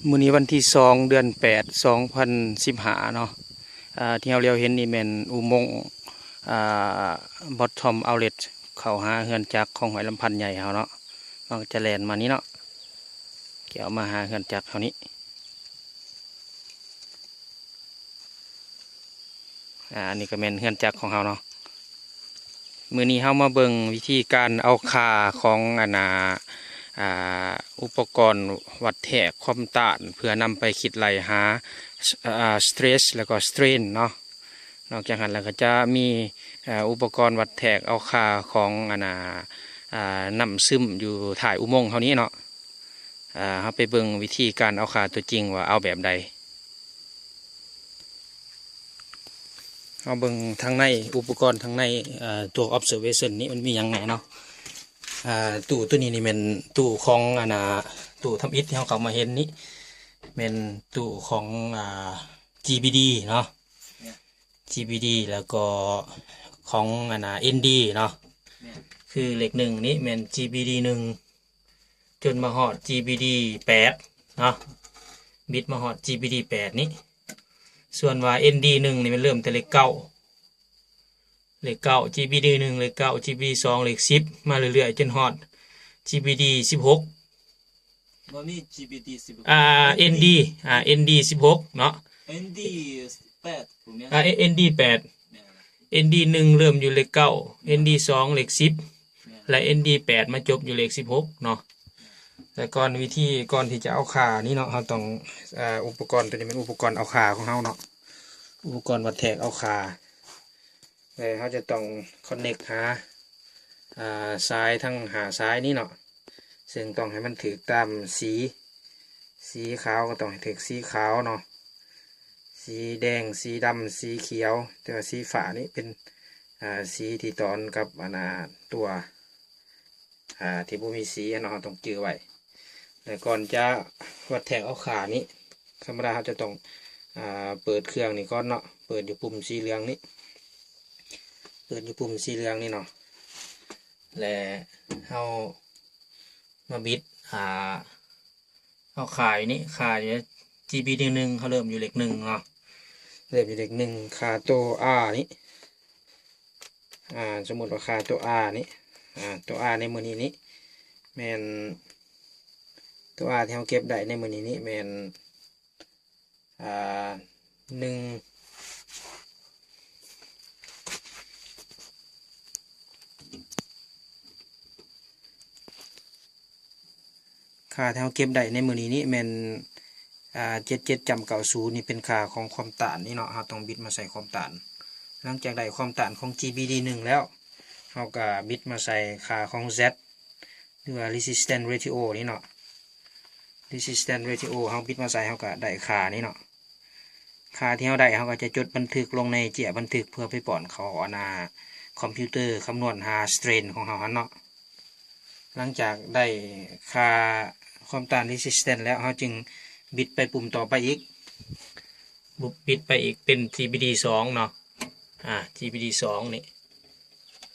มื้อนี้วันที่2 เดือน 8 2015เนาะที่เราเรียวเห็นนี่แม่นอุโมงค์บอททอมเอาเลทเข้าหาเฮือนจักของหอยลำพันธ์ใหญ่เฮาเนาะเราจะแล่นมานี้เนาะเกี่ยวมาหาเฮือนจักเฮานี้อันนี้ก็แม่นเฮือนจักของเฮาเนาะมื้อนี้เฮามาเบิ่งวิธีการเอาค่าของอุปกรณ์วัดแทกความต้านเพื่อนำไปคิดไล่หาสเตรสแล้วก็สเตรนเนาะนอกจากนั้นแล้วก็จะมีอุปกรณ์วัดแทกเอาค่าของน้ำซึมอยู่ถ่ายอุโมงค์เท่านี้เนาะเราไปเบิ่งวิธีการเอาค่าตัวจริงว่าเอาแบบใดเอาเบิ่งทางในอุปกรณ์ทางในตัว observation นี้มันมียังไงเนาะตู้ตัวนี้นี่เป็นตู้ของตู้ทำอิฐที่เขามาเห็นนี่เป็นตู้ของGBD เนาะ GBD แล้วก็ของND เนาะคือเหล็กหนึ่งนี่เป็น GBD 1จนมาหอด GBD 8เนาะบิดมาหอด GBD 8นี่ส่วนว่า ND 1นี่มันเริ่มแต่เหล็กเก้าGBD 1เหล็กเก้า GBD 2เหล็ก10มาเรื่อยๆจนฮอด GBD 16มันมี GBD 16 ND ND 16เนาะ ND 8ผมเนี่ยND 8 ND 1เริ่มอยู่เหล็กเก้า ND 2เหล็ก10และ ND 8มาจบอยู่เหล็ก16เนาะแต่ก่อนที่จะเอาขานี่เนาะเราต้องอุปกรณ์ตัวนี้เป็นอุปกรณ์เอาขาของเราเนาะอุปกรณ์วัดแทกเอาขาเขาจะต้องคอนเนคหาซ้ายทั้งหาซ้ายนี่เนาะซึ่งต้องให้มันถือตามสีขาวก็ต้องให้ถือสีขาวเนาะสีแดงสีดำสีเขียวแต่ว่าสีฟ้านี่เป็นสีที่ตอนกับตัวที่บ่มีสีเนาะต้องจือไว้แต่ก่อนจะวัดแทกเอาขานี้ธรรมดาเราจะต้องเปิดเครื่องนี่ก่อนเนาะเปิดอยู่ปุ่มสีเหลืองนี่เนาะและเอามาบิดเอาขาอยู่นี่ขาอยู่ GBD 1เขาเริ่มอยู่เหล็ก1เนาะเริ่มอยู่เหล็ก1ขาตัว R นี่สมมติว่าขาตัว R นี่ตัว R ในมือนี้แมนตัว R ที่เราเก็บได้ในมือนี้แมน1ค่าที่เราเก็บได้ในมือนี้แมน77.90นี่เป็นค่าของความต้านนี่เนาะเราต้องบิดมาใส่ความต้านหลังจากได้ความต้านของ GBD 1แล้วเราก็บิดมาใส่ค่าของ Z หรือว่า resistance ratio นี่เนาะ resistance ratio เราบิดมาใส่เราก็ได้ค่านี่เนาะค่าที่เราได้เราก็จะจดบันทึกลงในเจียบันทึกเพื่อไปป้อนเขาคอมพิวเตอร์คำนวณหา strain ของเราเนาะหลังจากได้ค่าความต้าน resistance แล้วเราจึงบิดไปปุ่มต่อไปอีกบิดไปอีกเป็น GBD 2เนาะGBD 2นี่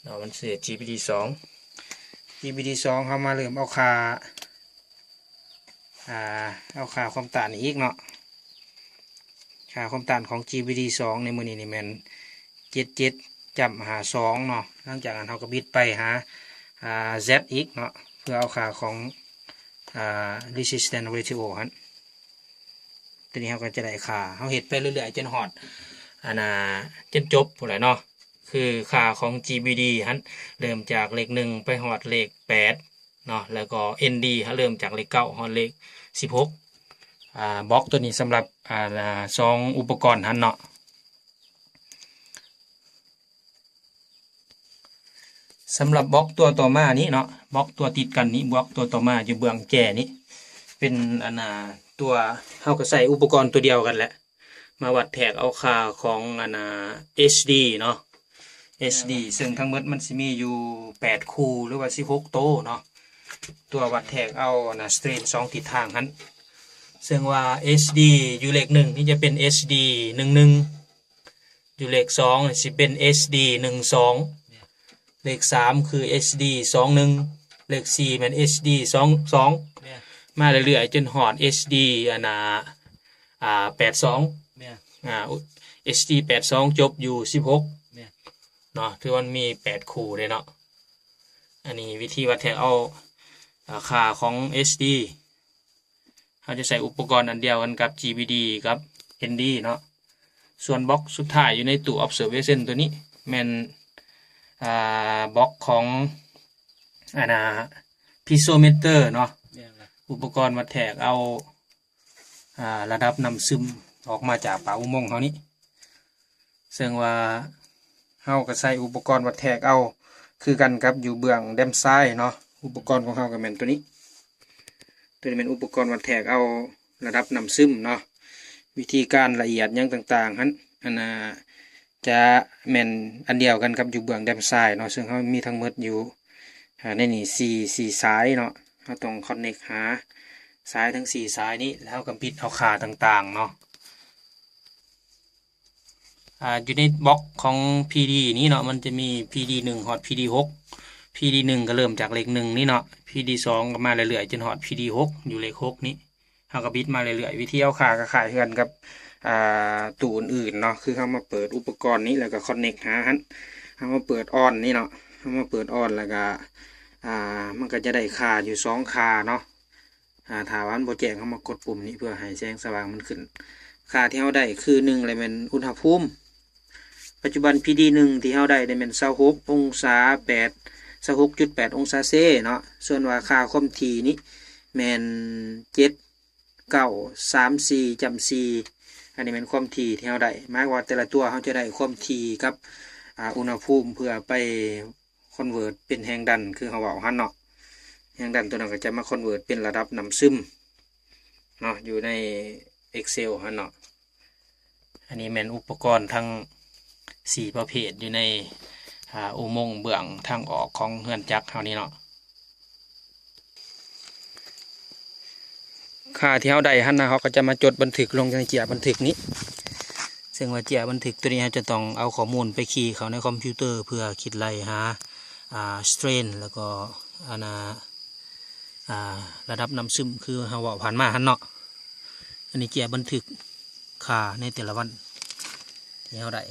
เรามันเสีย GBD 2เข้ามาเริ่มเอาค่าความต้านอีกเนาะค่าความต้านของ GBD 2ในมือนี้นี่มัน77.52เนาะหลังจากนั้นเราก็บิดไปหาZ อีกเนาะเพื่อเอาค่าของresistance ratio ฮะทีนี้เราก็จะได้ค่าเราเห็ดไปเรื่อยๆจนหอดจนจบหมดเลยเนาะคือค่าของ GBD ฮะเริ่มจากเลข1ไปหอดเลข8เนาะแล้วก็ ND ฮะเริ่มจากเลข9หอดเลข16บล็อกตัวนี้สำหรับ2อุปกรณ์ฮะเนาะสำหรับบล็อกตัวต่อมานี้เนาะบล็อกตัวติดกันนี้บล็อกตัวต่อมาอยู่เบื้องแก่นี้เป็นตัวเขาก็ใส่อุปกรณ์ตัวเดียวกันแหละมาวัดแทกเอาค่าของHD เนาะ HD ซึ่งทั้งหมดมันจะมีอยู่8คู่หรือว่า16โตเนาะตัววัดแทกเอาสเตรน2ทิศทางนั้นซึ่งว่า HD อยู่เลข1นี่จะเป็น HD 11อยู่เลข2จะเป็น HD 12เลข3คือ HD 21เลข4เป็น HD 22 มาเรื่อยๆจนหอด HD อันน่ะ82แม่น HD 82จบอยู่16แม่น เนาะถือว่ามันมี8คู่เลยเนาะอันนี้วิธีวัดแทกเอาค่าของ HD เขาจะใส่อุปกรณ์อันเดียวกันกับ GBD กับ ND เนาะส่วนบล็อกสุดท้ายอยู่ในตู้ observation ตัวนี้แม่นบล็อกของpiezometer เนาะ แม่นล่ะ อุปกรณ์วัดแทกเอาระดับน้ำซึมออกมาจากปากอุโมงค์เขานี้ซึ่งว่าเฮาก็ใส่อุปกรณ์วัดแทกเอาคือกันกับอยู่เบื้องด้านซ้ายเนาะอุปกรณ์ของเฮาก็แม่นตัวนี้เป็นอุปกรณ์วัดแทกเอาระดับน้ำซึมเนาะวิธีการละเอียดหยังต่างๆนั้นจะแม่นอันเดียวกันกับอยู่เบื้องด้านซ้ายเนาะซึ่งเฮามีทั้งหมดอยู่ในนี่สี่สายเนาะเราต้องคอนเนคหาสายทั้ง4สายนี้แล้วก็ปิดเอาขาต่างๆเนาะอยู่ในบล็อกของ PD นี้เนาะมันจะมี PD 1 ฮอด PD 6 PD 1ก็เริ่มจากเลข1นี่เนาะ PD 2ก็มาเรื่อยๆจนฮอด PD 6อยู่เลข6นี้เฮาก็บิดมาเรื่อยๆวิธีเอาขาก็ขายกันกับตู้อื่นๆเนาะคือเฮามาเปิดอุปกรณ์นี้แล้วก็คอนเนคหาหันเฮามาเปิดออนนี่เนาะเฮามาเปิดออนแล้วก็มันก็จะได้ค่าอยู่2ค่าเนาะถ้าว่ามันบ่แจ้งเฮามากดปุ่มนี้เพื่อให้แสงสว่างมันขึ้นค่าที่เฮาได้คือ1เลยเป็นอุณหภูมิปัจจุบัน PD 1ที่เฮาได้เป็น26องศา26.8 องศาเซเนาะส่วนว่าค่าความถี่นี้แม่น7 9 3 4จำ4อันนี้เป็นความถี่ที่เฮาได้หมายว่าแต่ละตัวเฮาจะได้ความถี่กับอุณหภูมิเพื่อไปคอนเวิร์ตเป็นแรงดันคือเฮาเว้าหั่นเนาะแรงดันตัวนั้นก็จะมาคอนเวิร์ตเป็นระดับน้ำซึมเนาะอยู่ใน Excel หั่นเนาะอันนี้แม่นอุปกรณ์ทั้ง4ประเภทอยู่ในอุโมงค์เบื้องทางออกของเฮือนจักรเฮานี้เนาะค่าที่เฮาได้หั่นนะเขาก็จะมาจดบันทึกลงในเจียบันทึกนี้ซึ่งว่าเจียบันทึกตัวนี้จะต้องเอาข้อมูลไปคีย์เข้าในคอมพิวเตอร์เพื่อคิดไล่หาstrain แล้วก็ระดับน้ำซึมคือเฮาว่าผ่านมาหั่นเนาะอันนี้เจียบันทึกค่าในแต่ละวันที่เฮาได้